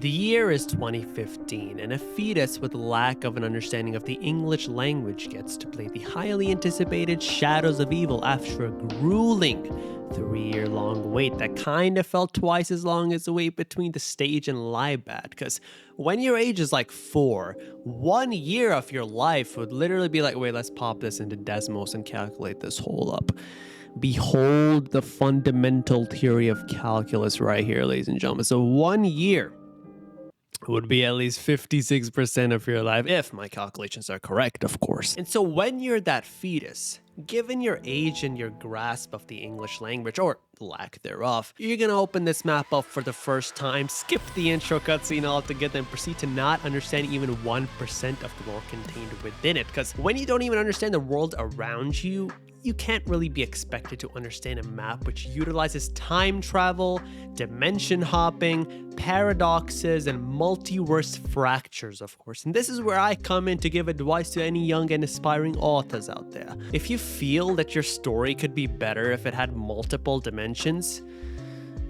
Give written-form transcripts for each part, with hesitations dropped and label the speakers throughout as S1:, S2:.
S1: The year is 2015, and a fetus with lack of an understanding of the English language gets to play the highly anticipated Shadows of Evil after a grueling 3-year-long wait that kind of felt twice as long as the wait between the stage and live bat. Because when your age is like 4, 1 year of your life would literally be like, wait, let's pop this into Desmos and calculate this whole up. Behold the fundamental theory of calculus right here, ladies and gentlemen. So 1 year would be at least 56% of your life, if my calculations are correct, of course. And so when you're that fetus, given your age and your grasp of the English language, or lack thereof, you're gonna open this map up for the first time, skip the intro cutscene altogether, and proceed to not understand even 1% of the lore contained within it. Because when you don't even understand the world around you, you can't really be expected to understand a map which utilizes time travel, dimension hopping, paradoxes, and multiverse fractures, of course. And this is where I come in to give advice to any young and aspiring authors out there. If you feel that your story could be better if it had multiple dimensions,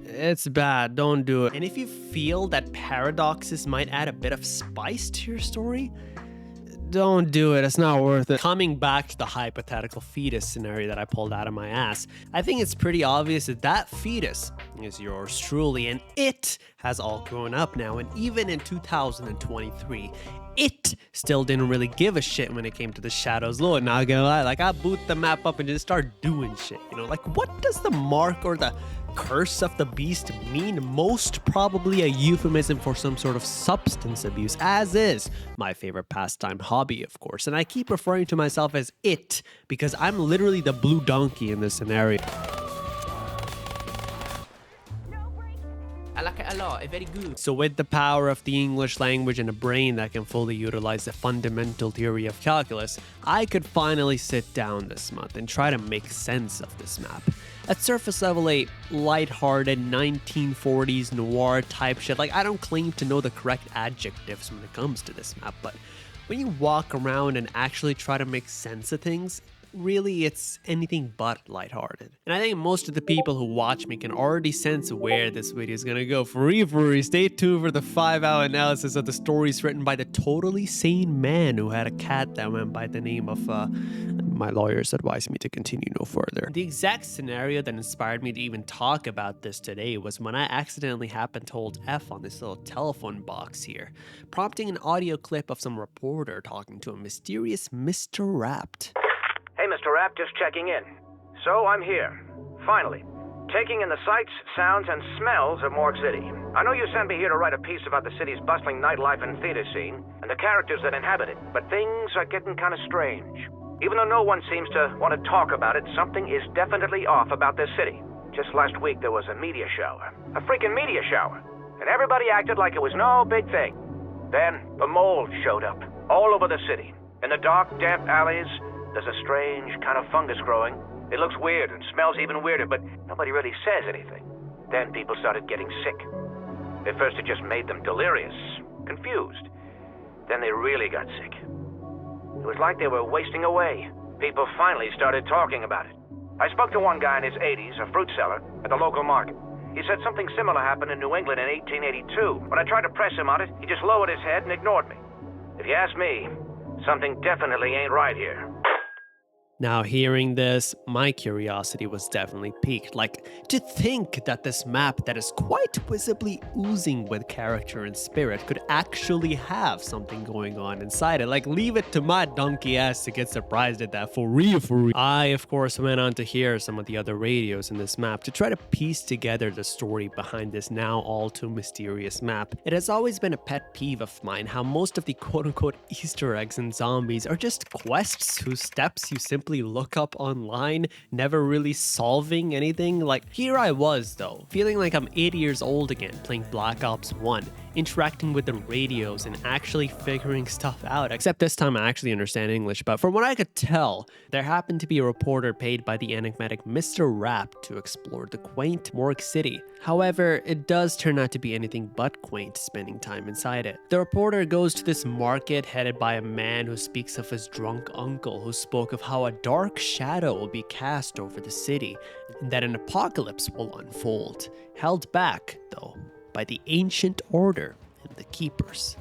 S1: it's bad, don't do it. And if you feel that paradoxes might add a bit of spice to your story, don't do it, it's not worth it. Coming back to the hypothetical fetus scenario that I pulled out of my ass, I think it's pretty obvious that that fetus is yours truly, and it has all grown up now, and even in 2023, it still didn't really give a shit when it came to the Shadows lore, not gonna lie. Like, I boot the map up and just start doing shit, you know? Like, what does the mark or the curse of the beast mean? Most probably a euphemism for some sort of substance abuse, as is my favorite pastime hobby, of course. And I keep referring to myself as it because I'm literally the blue donkey in this scenario.
S2: I like it a lot, it's very good.
S1: So with the power of the English language and a brain that can fully utilize the fundamental theory of calculus, I could finally sit down this month and try to make sense of this map. At surface level, a lighthearted 1940s noir type shit. Like, I don't claim to know the correct adjectives when it comes to this map, but when you walk around and actually try to make sense of things, really it's anything but lighthearted. And I think most of the people who watch me can already sense where this video is gonna go. For real, stay tuned for the 5-hour analysis of the stories written by the totally sane man who had a cat that went by the name of, my lawyers advised me to continue no further. The exact scenario that inspired me to even talk about this today was when I accidentally happened to hold F on this little telephone box here, prompting an audio clip of some reporter talking to a mysterious Mr. Rapt.
S3: Hey, Mr. Rapp, just checking in. So, I'm here. Finally. Taking in the sights, sounds, and smells of Morgue City. I know you sent me here to write a piece about the city's bustling nightlife and theater scene, and the characters that inhabit it, but things are getting kind of strange. Even though no one seems to want to talk about it, something is definitely off about this city. Just last week, there was a media shower. A freaking media shower. And everybody acted like it was no big thing. Then, the mold showed up, all over the city. In the dark, damp alleys, there's a strange kind of fungus growing. It looks weird and smells even weirder, but nobody really says anything. Then people started getting sick. At first it just made them delirious, confused. Then they really got sick. It was like they were wasting away. People finally started talking about it. I spoke to one guy in his 80s, a fruit seller, at the local market. He said something similar happened in New England in 1882. When I tried to press him on it, he just lowered his head and ignored me. If you ask me, something definitely ain't right here.
S1: Now, hearing this, my curiosity was definitely piqued. Like, to think that this map that is quite visibly oozing with character and spirit could actually have something going on inside it. Like, leave it to my donkey ass to get surprised at that, for real. I, of course, went on to hear some of the other radios in this map to try to piece together the story behind this now all too mysterious map. It has always been a pet peeve of mine how most of the quote-unquote Easter eggs in zombies are just quests whose steps you simply look up online, never really solving anything. Like, here I was though, feeling like I'm 8 years old again, playing Black Ops 1, interacting with the radios and actually figuring stuff out. Except this time I actually understand English, but from what I could tell, there happened to be a reporter paid by the enigmatic Mr. Rapt to explore the quaint Morgue City. However, it does turn out to be anything but quaint spending time inside it. The reporter goes to this market headed by a man who speaks of his drunk uncle who spoke of how a dark shadow will be cast over the city and that an apocalypse will unfold, held back, though, by the ancient order the keepers.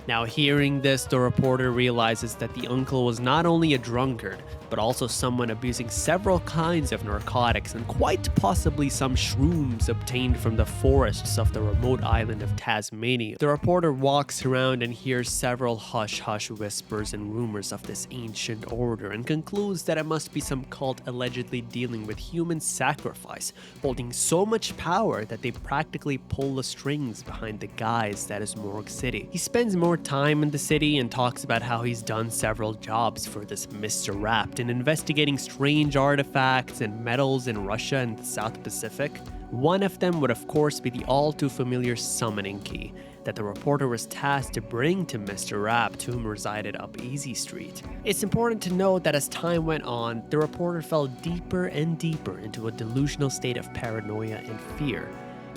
S1: Now, hearing this, the reporter realizes that the uncle was not only a drunkard, but also someone abusing several kinds of narcotics and quite possibly some shrooms obtained from the forests of the remote island of Tasmania. The reporter walks around and hears several hush-hush whispers and rumors of this ancient order and concludes that it must be some cult allegedly dealing with human sacrifice, holding so much power that they practically pull the strings behind the guise that is Morgue City. He spends more time in the city and talks about how he's done several jobs for this Mr. Rapt in investigating strange artifacts and metals in Russia and the South Pacific. One of them would of course be the all too familiar summoning key that the reporter was tasked to bring to Mr. Rapt, whom resided up Easy Street. It's important to note that as time went on, the reporter fell deeper and deeper into a delusional state of paranoia and fear.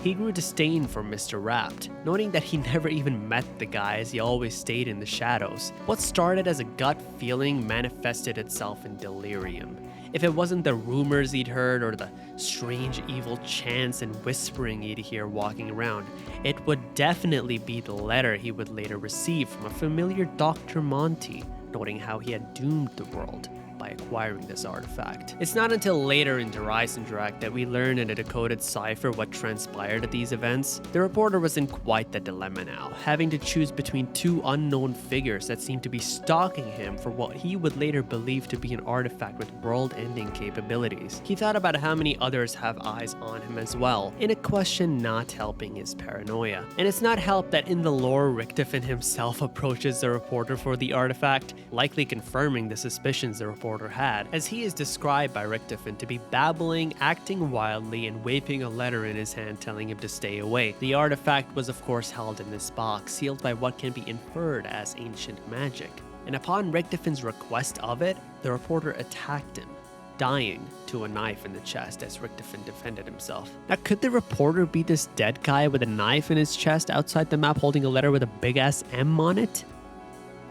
S1: He grew disdain for Mr. Rapt, noting that he never even met the guy as he always stayed in the shadows. What started as a gut feeling manifested itself in delirium. If it wasn't the rumors he'd heard or the strange evil chants and whispering he'd hear walking around, it would definitely be the letter he would later receive from a familiar Dr. Monty, noting how he had doomed the world by acquiring this artifact. It's not until later in Horizon Direct that we learn in a decoded cipher what transpired at these events. The reporter was in quite the dilemma now, having to choose between two unknown figures that seemed to be stalking him for what he would later believe to be an artifact with world-ending capabilities. He thought about how many others have eyes on him as well, in a question not helping his paranoia. And it's not helped that in the lore, Richtofen himself approaches the reporter for the artifact, likely confirming the suspicions the reporter had, as he is described by Richtofen to be babbling, acting wildly, and waving a letter in his hand telling him to stay away. The artifact was of course held in this box, sealed by what can be inferred as ancient magic. And upon Richtofen's request of it, the reporter attacked him, dying to a knife in the chest as Richtofen defended himself. Now, could the reporter be this dead guy with a knife in his chest outside the map holding a letter with a big-ass M on it?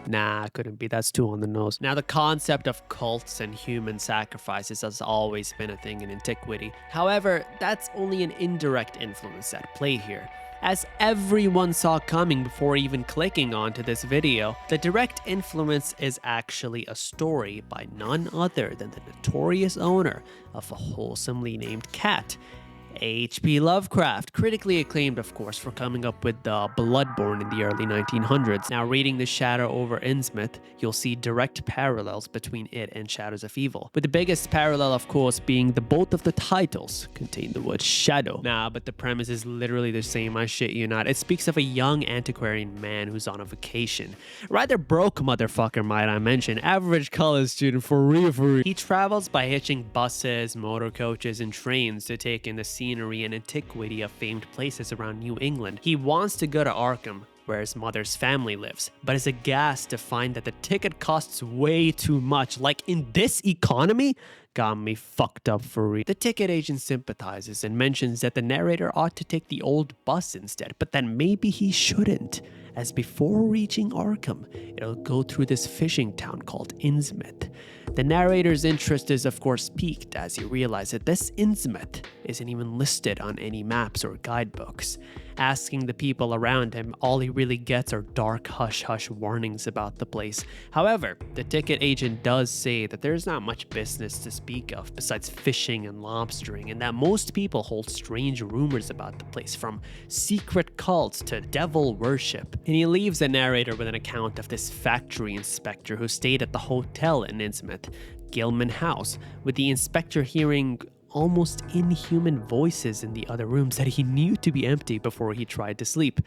S1: Nah, couldn't be. That's too on the nose. Now, the concept of cults and human sacrifices has always been a thing in antiquity. However, that's only an indirect influence at play here. As everyone saw coming before even clicking onto this video, the direct influence is actually a story by none other than the notorious owner of a wholesomely named cat, H.P. Lovecraft, critically acclaimed, of course, for coming up with Bloodborne in the early 1900s. Now, reading The Shadow over Innsmouth, you'll see direct parallels between it and Shadows of Evil, with the biggest parallel, of course, being both of the titles contain the word shadow. Nah, but the premise is literally the same, I shit you not. It speaks of a young antiquarian man who's on a vacation. Rather broke motherfucker, might I mention. Average college student for real. He travels by hitching buses, motor coaches, and trains to take in the scenery and antiquity of famed places around New England. He wants to go to Arkham, where his mother's family lives, but is aghast to find that the ticket costs way too much. Like, in this economy? Got me fucked up for real. The ticket agent sympathizes and mentions that the narrator ought to take the old bus instead, but then maybe he shouldn't, as before reaching Arkham, it'll go through this fishing town called Innsmouth. The narrator's interest is of course piqued as he realizes that this Innsmouth isn't even listed on any maps or guidebooks. Asking the people around him, all he really gets are dark hush-hush warnings about the place. However, the ticket agent does say that there's not much business to speak of besides fishing and lobstering, and that most people hold strange rumors about the place, from secret cults to devil worship. And he leaves the narrator with an account of this factory inspector who stayed at the hotel in Innsmouth, Gilman House, with the inspector hearing almost inhuman voices in the other rooms that he knew to be empty before he tried to sleep.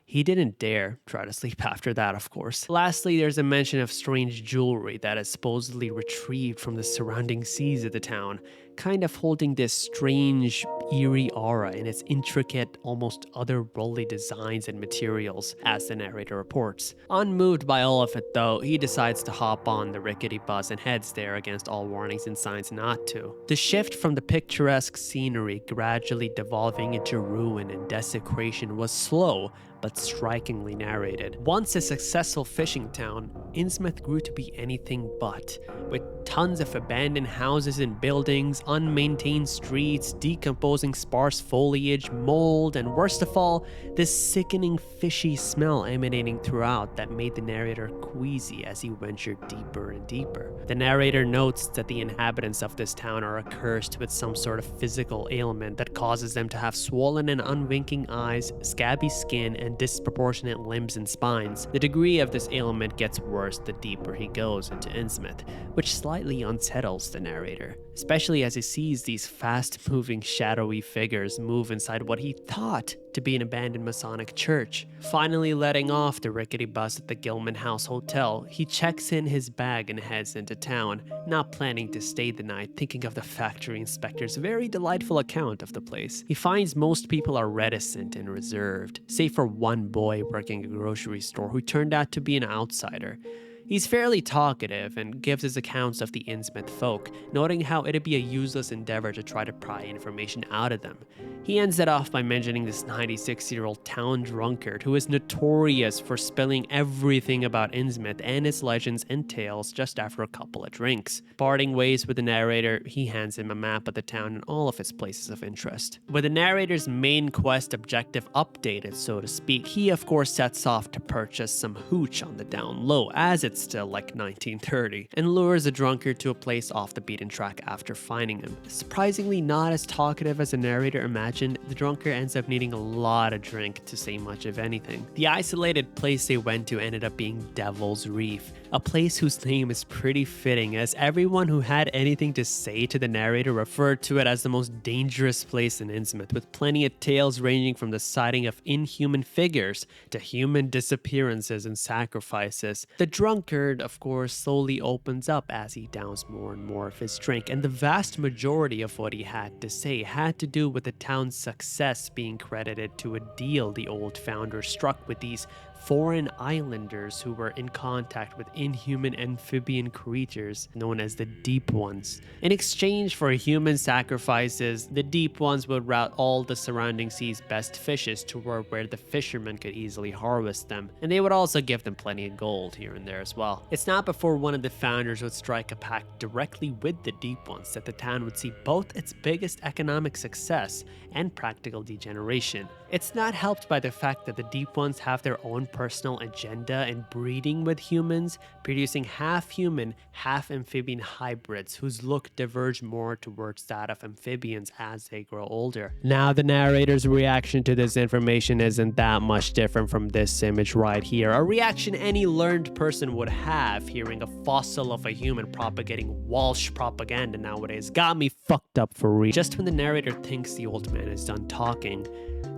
S1: He didn't dare try to sleep after that, of course. Lastly, there's a mention of strange jewelry that is supposedly retrieved from the surrounding seas of the town, kind of holding this strange, eerie aura in its intricate, almost otherworldly designs and materials, as the narrator reports. Unmoved by all of it, though, he decides to hop on the rickety bus and heads there against all warnings and signs not to. The shift from the picturesque scenery gradually devolving into ruin and desecration was slow, but strikingly narrated. Once a successful fishing town, Innsmouth grew to be anything but, with Tons of abandoned houses and buildings, unmaintained streets, decomposing sparse foliage, mold, and worst of all, this sickening fishy smell emanating throughout that made the narrator queasy as he ventured deeper and deeper. The narrator notes that the inhabitants of this town are accursed with some sort of physical ailment that causes them to have swollen and unwinking eyes, scabby skin, and disproportionate limbs and spines. The degree of this ailment gets worse the deeper he goes into Innsmouth, which slightly unsettles the narrator, especially as he sees these fast-moving shadowy figures move inside what he thought to be an abandoned Masonic church. Finally letting off the rickety bus at the Gilman House Hotel, he checks in his bag and heads into town, not planning to stay the night, thinking of the factory inspector's very delightful account of the place. He finds most people are reticent and reserved, save for one boy working a grocery store who turned out to be an outsider. He's fairly talkative and gives his accounts of the Innsmouth folk, noting how it'd be a useless endeavor to try to pry information out of them. He ends it off by mentioning this 96-year-old town drunkard who is notorious for spilling everything about Innsmouth and its legends and tales just after a couple of drinks. Parting ways with the narrator, he hands him a map of the town and all of its places of interest. With the narrator's main quest objective updated, so to speak, he of course sets off to purchase some hooch on the down low, as it's still like 1930, and lures the drunkard to a place off the beaten track after finding him. Surprisingly not as talkative as the narrator imagined, the drunkard ends up needing a lot of drink to say much of anything. The isolated place they went to ended up being Devil's Reef, a place whose name is pretty fitting, as everyone who had anything to say to the narrator referred to it as the most dangerous place in Innsmouth, with plenty of tales ranging from the sighting of inhuman figures to human disappearances and sacrifices. The drunkard, of course, slowly opens up as he downs more and more of his drink, and the vast majority of what he had to say had to do with the town's success being credited to a deal the old founder struck with these foreign islanders who were in contact with inhuman amphibian creatures known as the Deep Ones. In exchange for human sacrifices, the Deep Ones would route all the surrounding sea's best fishes toward where the fishermen could easily harvest them, and they would also give them plenty of gold here and there as well. It's not before one of the founders would strike a pact directly with the Deep Ones that the town would see both its biggest economic success and practical degeneration. It's not helped by the fact that the Deep Ones have their own personal agenda and breeding with humans, producing half-human, half-amphibian hybrids whose look diverge more towards that of amphibians as they grow older. Now, the narrator's reaction to this information isn't that much different from this image right here, a reaction any learned person would have hearing a fossil of a human propagating Walsh propaganda nowadays. Got me fucked up for real. Just when the narrator thinks the old man is done talking,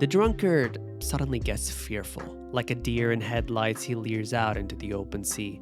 S1: the drunkard suddenly gets fearful. Like a deer in headlights, he leers out into the open sea.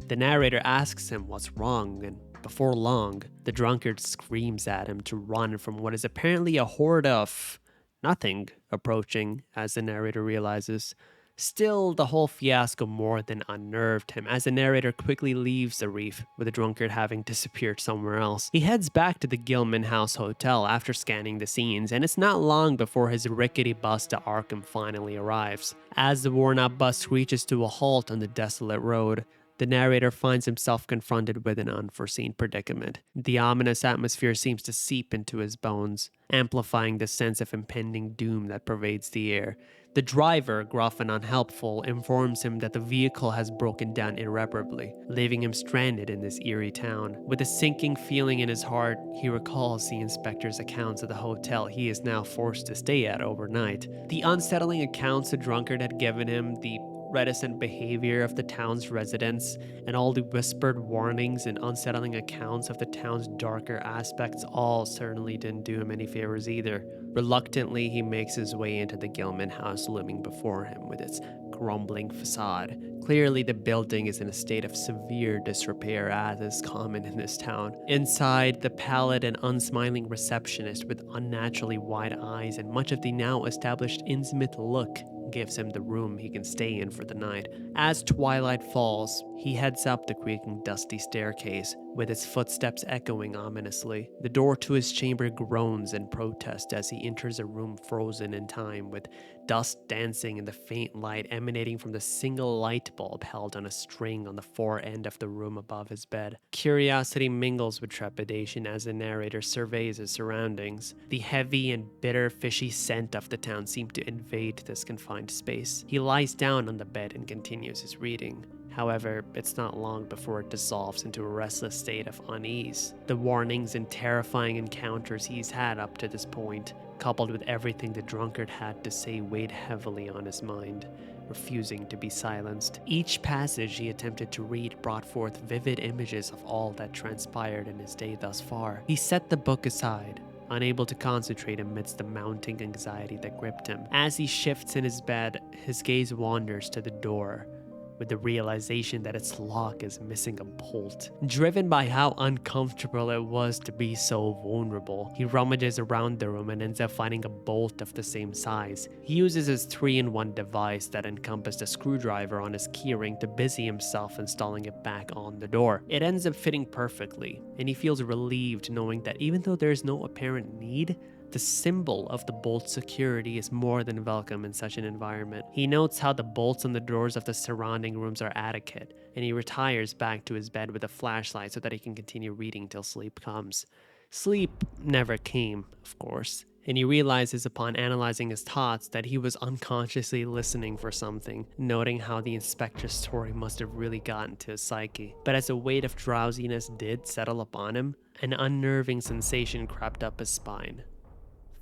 S1: The narrator asks him what's wrong, and before long, the drunkard screams at him to run from what is apparently a horde of nothing approaching, as the narrator realizes. Still, the whole fiasco more than unnerved him, as the narrator quickly leaves the reef, with the drunkard having disappeared somewhere else. He heads back to the Gilman House Hotel after scanning the scenes, and it's not long before his rickety bus to Arkham finally arrives. As the worn-out bus screeches to a halt on the desolate road, the narrator finds himself confronted with an unforeseen predicament. The ominous atmosphere seems to seep into his bones, amplifying the sense of impending doom that pervades the air. The driver, gruff and unhelpful, informs him that the vehicle has broken down irreparably, leaving him stranded in this eerie town. With a sinking feeling in his heart, he recalls the inspector's accounts of the hotel he is now forced to stay at overnight. The unsettling accounts the drunkard had given him, the reticent behavior of the town's residents, and all the whispered warnings and unsettling accounts of the town's darker aspects all certainly didn't do him any favors either. Reluctantly, he makes his way into the Gilman house looming before him with its crumbling facade. Clearly, the building is in a state of severe disrepair, as is common in this town. Inside, the pallid and unsmiling receptionist with unnaturally wide eyes and much of the now established Innsmouth look gives him the room he can stay in for the night. As twilight falls, he heads up the creaking dusty staircase, with his footsteps echoing ominously. The door to his chamber groans in protest as he enters a room frozen in time, with dust dancing in the faint light emanating from the single light bulb held on a string on the far end of the room above his bed. Curiosity mingles with trepidation as the narrator surveys his surroundings. The heavy and bitter fishy scent of the town seems to invade this confined space. He lies down on the bed and continues his reading. However, it's not long before it dissolves into a restless state of unease. The warnings and terrifying encounters he's had up to this point, coupled with everything the drunkard had to say, weighed heavily on his mind, refusing to be silenced. Each passage he attempted to read brought forth vivid images of all that transpired in his day thus far. He set the book aside, unable to concentrate amidst the mounting anxiety that gripped him. As he shifts in his bed, his gaze wanders to the door, with the realization that its lock is missing a bolt. Driven by how uncomfortable it was to be so vulnerable, he rummages around the room and ends up finding a bolt of the same size. He uses his 3-in-1 device that encompassed a screwdriver on his keyring to busy himself installing it back on the door. It ends up fitting perfectly, and he feels relieved knowing that even though there is no apparent need, the symbol of the bolt's security is more than welcome in such an environment. He notes how the bolts on the doors of the surrounding rooms are adequate, and he retires back to his bed with a flashlight so that he can continue reading till sleep comes. Sleep never came, of course, and he realizes upon analyzing his thoughts that he was unconsciously listening for something, noting how the inspector's story must have really gotten to his psyche. But as a weight of drowsiness did settle upon him, an unnerving sensation crept up his spine.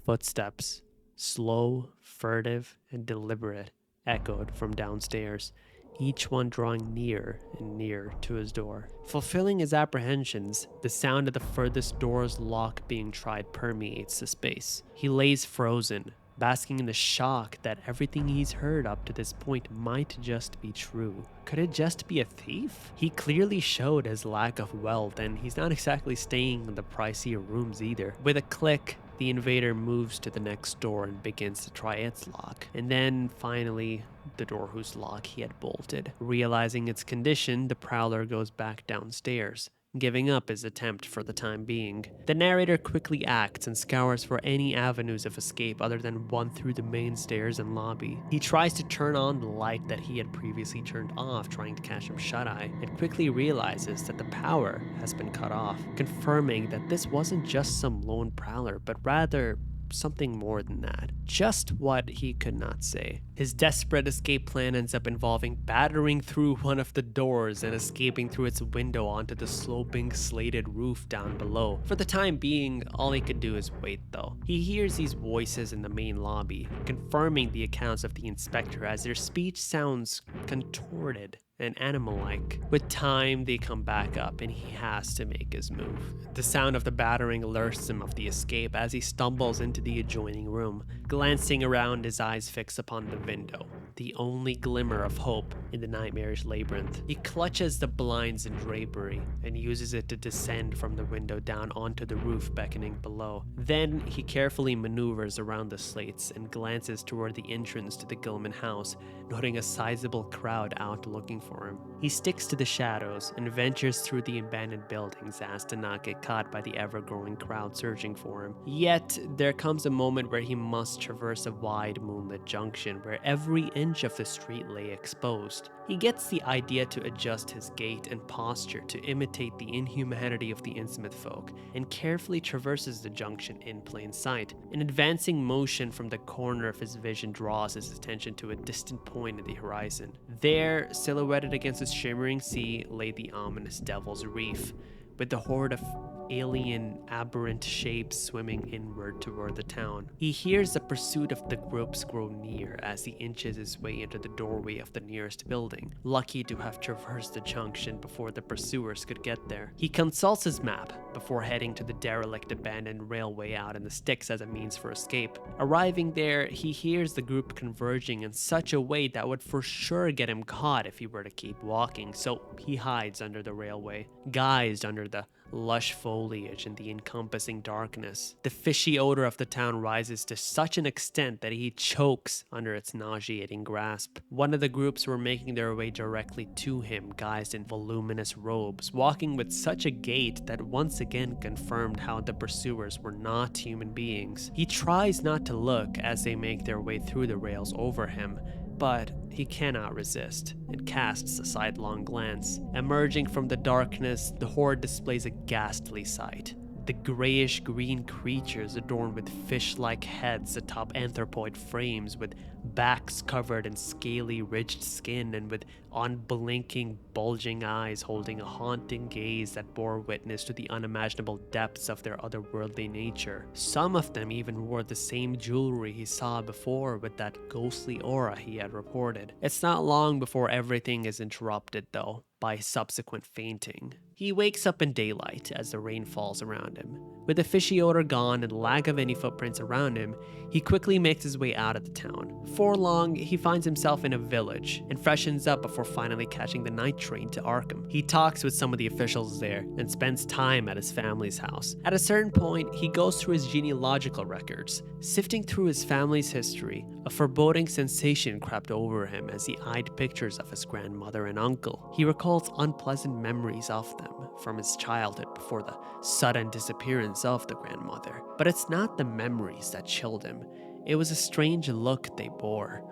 S1: Footsteps, slow, furtive, and deliberate, echoed from downstairs, each one drawing near and near to his door. Fulfilling his apprehensions, the sound of the furthest door's lock being tried permeates the space. He lays frozen, basking in the shock that everything he's heard up to this point might just be true. Could it just be a thief? He clearly showed his lack of wealth, and he's not exactly staying in the pricier rooms either. With a click, the invader moves to the next door and begins to try its lock, and then finally the door whose lock he had bolted. Realizing its condition, the prowler goes back downstairs, giving up his attempt for the time being. The narrator quickly acts and scours for any avenues of escape other than one through the main stairs and lobby. He tries to turn on the light that he had previously turned off, trying to catch him shut-eye, and quickly realizes that the power has been cut off, confirming that this wasn't just some lone prowler, but rather something more than that. Just what he could not say. His desperate escape plan ends up involving battering through one of the doors and escaping through its window onto the sloping slated roof down below. For the time being, all he could do is wait though. He hears these voices in the main lobby, confirming the accounts of the inspector as their speech sounds contorted and animal-like. With time, they come back up and he has to make his move. The sound of the battering alerts him of the escape as he stumbles into the adjoining room, glancing around, his eyes fixed upon the window, the only glimmer of hope in the nightmarish labyrinth. He clutches the blinds and drapery and uses it to descend from the window down onto the roof, beckoning below. Then he carefully maneuvers around the slates and glances toward the entrance to the Gilman house, noting a sizable crowd out looking for him. He sticks to the shadows and ventures through the abandoned buildings as to not get caught by the ever-growing crowd searching for him. Yet, there comes a moment where he must traverse a wide moonlit junction where every inch of the street lay exposed. He gets the idea to adjust his gait and posture to imitate the inhumanity of the Innsmouth folk, and carefully traverses the junction in plain sight. An advancing motion from the corner of his vision draws his attention to a distant point in the horizon. There, silhouetted against the shimmering sea, lay the ominous Devil's Reef, with the horde of alien, aberrant shapes swimming inward toward the town. He hears the pursuit of the groups grow near as he inches his way into the doorway of the nearest building, lucky to have traversed the junction before the pursuers could get there. He consults his map before heading to the derelict abandoned railway out in the sticks as a means for escape. Arriving there, he hears the group converging in such a way that would for sure get him caught if he were to keep walking, so he hides under the railway, guised under the lush foliage and the encompassing darkness. The fishy odor of the town rises to such an extent that he chokes under its nauseating grasp. One of the groups were making their way directly to him, guised in voluminous robes, walking with such a gait that once again confirmed how the pursuers were not human beings. He tries not to look as they make their way through the rails over him, but he cannot resist and casts a sidelong glance. Emerging from the darkness, the horde displays a ghastly sight. The grayish-green creatures adorned with fish-like heads atop anthropoid frames, with backs covered in scaly, ridged skin and with unblinking, bulging eyes holding a haunting gaze that bore witness to the unimaginable depths of their otherworldly nature. Some of them even wore the same jewelry he saw before with that ghostly aura he had reported. It's not long before everything is interrupted, though, by subsequent fainting. He wakes up in daylight as the rain falls around him. With the fishy odor gone and lack of any footprints around him, he quickly makes his way out of the town. Before long, he finds himself in a village and freshens up before finally catching the night train to Arkham. He talks with some of the officials there and spends time at his family's house. At a certain point, he goes through his genealogical records. Sifting through his family's history, a foreboding sensation crept over him as he eyed pictures of his grandmother and uncle. He recalls unpleasant memories of them from his childhood before the sudden disappearance of the grandmother. But it's not the memories that chilled him. It was a strange look they bore.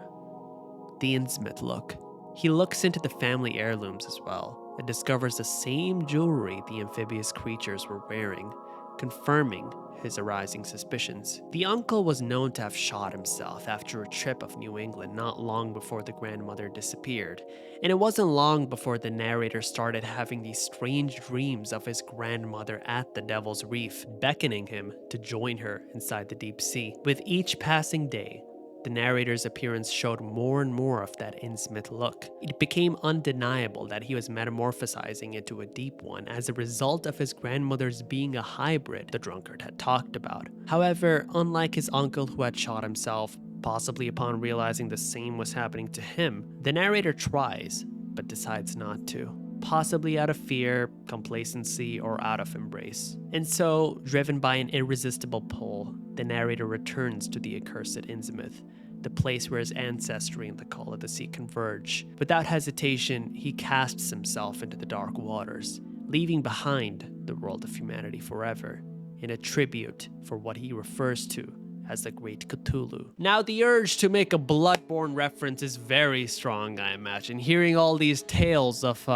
S1: The Innsmouth look. He looks into the family heirlooms as well and discovers the same jewelry the amphibious creatures were wearing, confirming his arising suspicions. The uncle was known to have shot himself after a trip of New England not long before the grandmother disappeared, and it wasn't long before the narrator started having these strange dreams of his grandmother at the Devil's Reef, beckoning him to join her inside the deep sea. With each passing day, the narrator's appearance showed more and more of that Innsmouth look. It became undeniable that he was metamorphosizing into a deep one as a result of his grandmother's being a hybrid the drunkard had talked about. However, unlike his uncle who had shot himself, possibly upon realizing the same was happening to him, the narrator tries, but decides not to. Possibly out of fear, complacency, or out of embrace. And so, driven by an irresistible pull, the narrator returns to the accursed Innsmouth, the place where his ancestry and the call of the sea converge. Without hesitation, he casts himself into the dark waters, leaving behind the world of humanity forever, in a tribute for what he refers to as the Great Cthulhu. Now, the urge to make a Bloodborne reference is very strong, I imagine. Hearing all these tales of,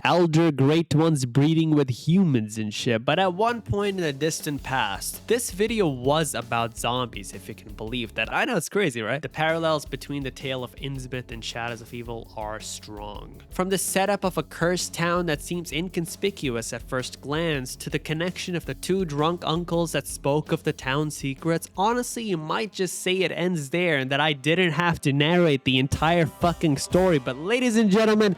S1: elder great ones breeding with humans and shit. But at one point in the distant past, this video was about zombies, if you can believe that. I know, it's crazy, right? The parallels between the tale of Innsmouth and Shadows of Evil are strong. From the setup of a cursed town that seems inconspicuous at first glance, to the connection of the two drunk uncles that spoke of the town's secrets, honestly, you might just say it ends there and that I didn't have to narrate the entire fucking story. But ladies and gentlemen,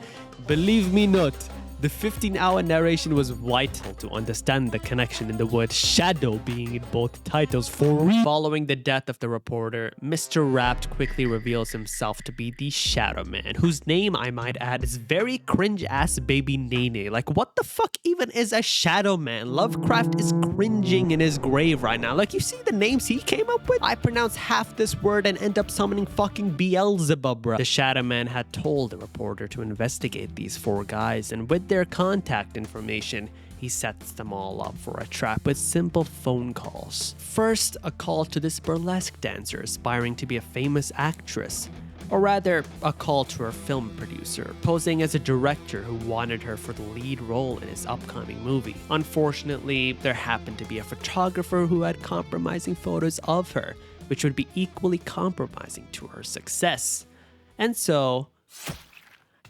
S1: believe me not, the 15-hour narration was vital to understand the connection in the word shadow being in both titles for real. Following the death of the reporter, Mr. Rapt quickly reveals himself to be the Shadow Man, whose name, I might add, is very cringe-ass baby Nene. Like, what the fuck even is a Shadow Man? Lovecraft is cringing in his grave right now. Like, you see the names he came up with? I pronounce half this word and end up summoning fucking Beelzebub, bro. The Shadow Man had told the reporter to investigate these four guys, and with their contact information, he sets them all up for a trap with simple phone calls. First, a call to this burlesque dancer aspiring to be a famous actress, or rather, a call to her film producer, posing as a director who wanted her for the lead role in his upcoming movie. Unfortunately, there happened to be a photographer who had compromising photos of her, which would be equally compromising to her success. And so,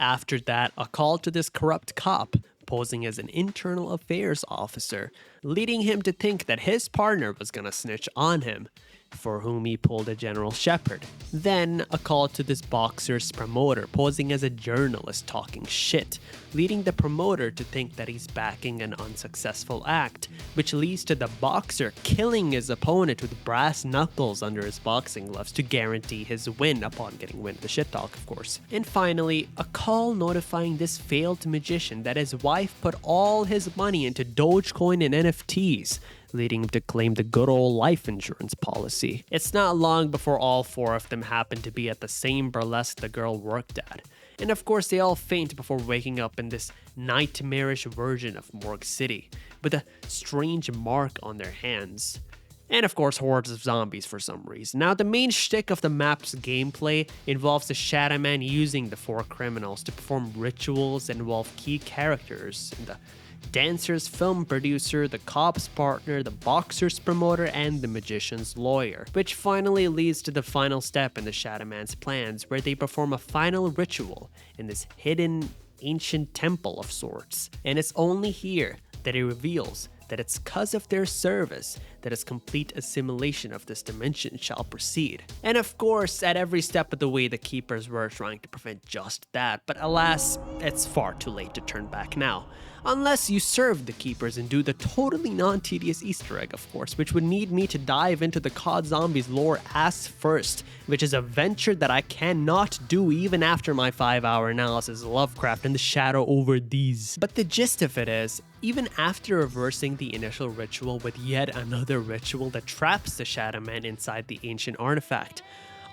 S1: after that, a call to this corrupt cop, posing as an internal affairs officer, leading him to think that his partner was gonna snitch on him, for whom he pulled a General Shepherd. Then a call to this boxer's promoter posing as a journalist talking shit, leading the promoter to think that he's backing an unsuccessful act, which leads to the boxer killing his opponent with brass knuckles under his boxing gloves to guarantee his win upon getting wind of the shit talk, of course. And finally, a call notifying this failed magician that his wife put all his money into Dogecoin and NFTs, leading him to claim the good old life insurance policy. It's not long before all four of them happen to be at the same burlesque the girl worked at. And of course they all faint before waking up in this nightmarish version of Morgue City, with a strange mark on their hands. And of course hordes of zombies for some reason. Now the main shtick of the map's gameplay involves the Shadow Man using the four criminals to perform rituals that involve key characters in the dancer's film producer, the cop's partner, the boxer's promoter, and the magician's lawyer, which finally leads to the final step in the Shadow Man's plans, where they perform a final ritual in this hidden ancient temple of sorts. And it's only here that it reveals that it's because of their service that its complete assimilation of this dimension shall proceed. And of course, at every step of the way, the Keepers were trying to prevent just that, but alas, it's far too late to turn back now. Unless you serve the Keepers and do the totally non-tedious Easter egg, of course, which would need me to dive into the COD Zombies lore ass first, which is a venture that I cannot do even after my 5-hour analysis of Lovecraft and the Shadow over Deez. But the gist of it is, even after reversing the initial ritual with yet another ritual that traps the Shadow Man inside the ancient artifact,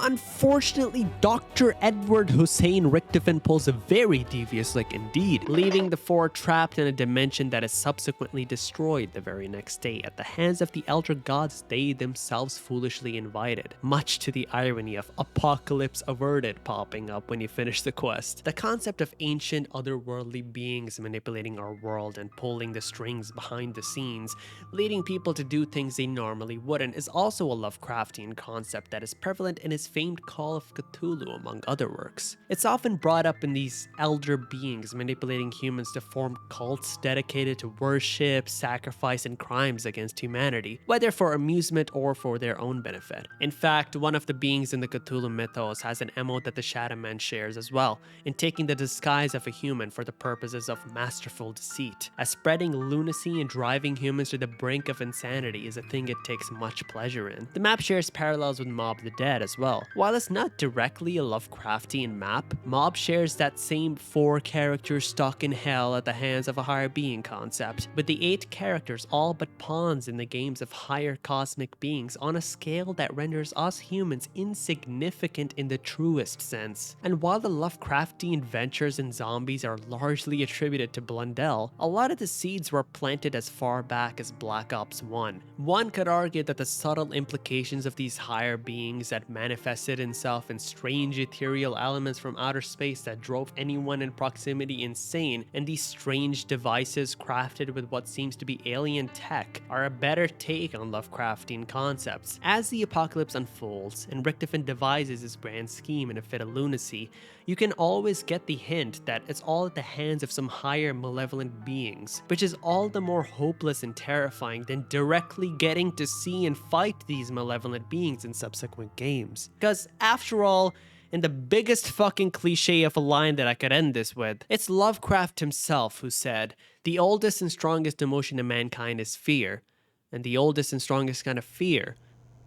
S1: unfortunately, Dr. Edward Hussein Richtofen pulls a very devious lick indeed, leaving the four trapped in a dimension that is subsequently destroyed the very next day at the hands of the elder gods they themselves foolishly invited, much to the irony of apocalypse averted popping up when you finish the quest. The concept of ancient otherworldly beings manipulating our world and pulling the strings behind the scenes, leading people to do things they normally wouldn't, is also a Lovecraftian concept that is prevalent in his famed Call of Cthulhu, among other works. It's often brought up in these elder beings manipulating humans to form cults dedicated to worship, sacrifice, and crimes against humanity, whether for amusement or for their own benefit. In fact, one of the beings in the Cthulhu mythos has an MO that the Shadow Man shares as well, in taking the disguise of a human for the purposes of masterful deceit, as spreading lunacy and driving humans to the brink of insanity is a thing it takes much pleasure in. The map shares parallels with Mob the Dead as well. While it's not directly a Lovecraftian map, Mob shares that same 4 characters stuck in hell at the hands of a higher being concept, with the 8 characters all but pawns in the games of higher cosmic beings on a scale that renders us humans insignificant in the truest sense. And while the Lovecraftian ventures in zombies are largely attributed to Blundell, a lot of the seeds were planted as far back as Black Ops 1. One could argue that the subtle implications of these higher beings that manifested himself in strange ethereal elements from outer space that drove anyone in proximity insane, and these strange devices crafted with what seems to be alien tech are a better take on Lovecraftian concepts. As the apocalypse unfolds and Richtofen devises his grand scheme in a fit of lunacy, you can always get the hint that it's all at the hands of some higher malevolent beings, which is all the more hopeless and terrifying than directly getting to see and fight these malevolent beings in subsequent games. Because after all, in the biggest fucking cliche of a line that I could end this with, it's Lovecraft himself who said, "The oldest and strongest emotion in mankind is fear, and the oldest and strongest kind of fear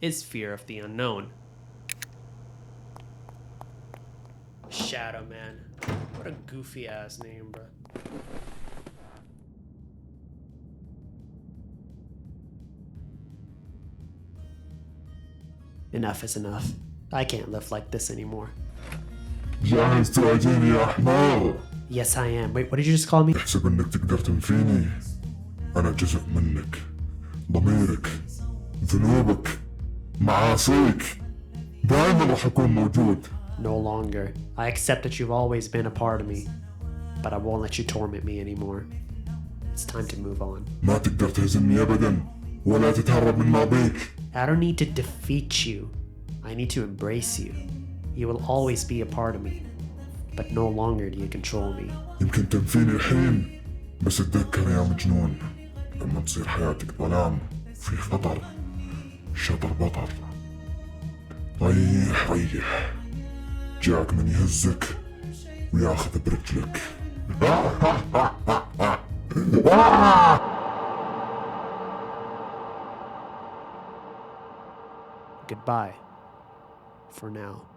S1: is fear of the unknown." Shadow Man. What a goofy ass name, bro. Enough is enough. I can't live like this anymore.
S4: جاهز تواجهني يا حمار؟
S1: Yes, I am. Wait, what did you just call me?
S4: تحسب انك تقدر تنفيني؟ انا جزء منك، ضميرك، ذنوبك، معاصيك، دائما راح اكون موجود.
S1: No longer. I accept that you've always been a part of me, but I won't let you torment me anymore. It's time to move on.
S4: ما تقدر تهزمني ابدا، ولا تتهرب من ماضيك.
S1: I don't need to defeat you. I need to embrace you. You will always be a part of me, but no longer do you control me.
S4: يمكن تنفيني الحين، بس اتذكر يا مجنون، لما تصير حياتك ظلام في خطر شطر بطر. ريح ريح، جاك من يهزك وياخذ برجلك.
S1: Goodbye for now.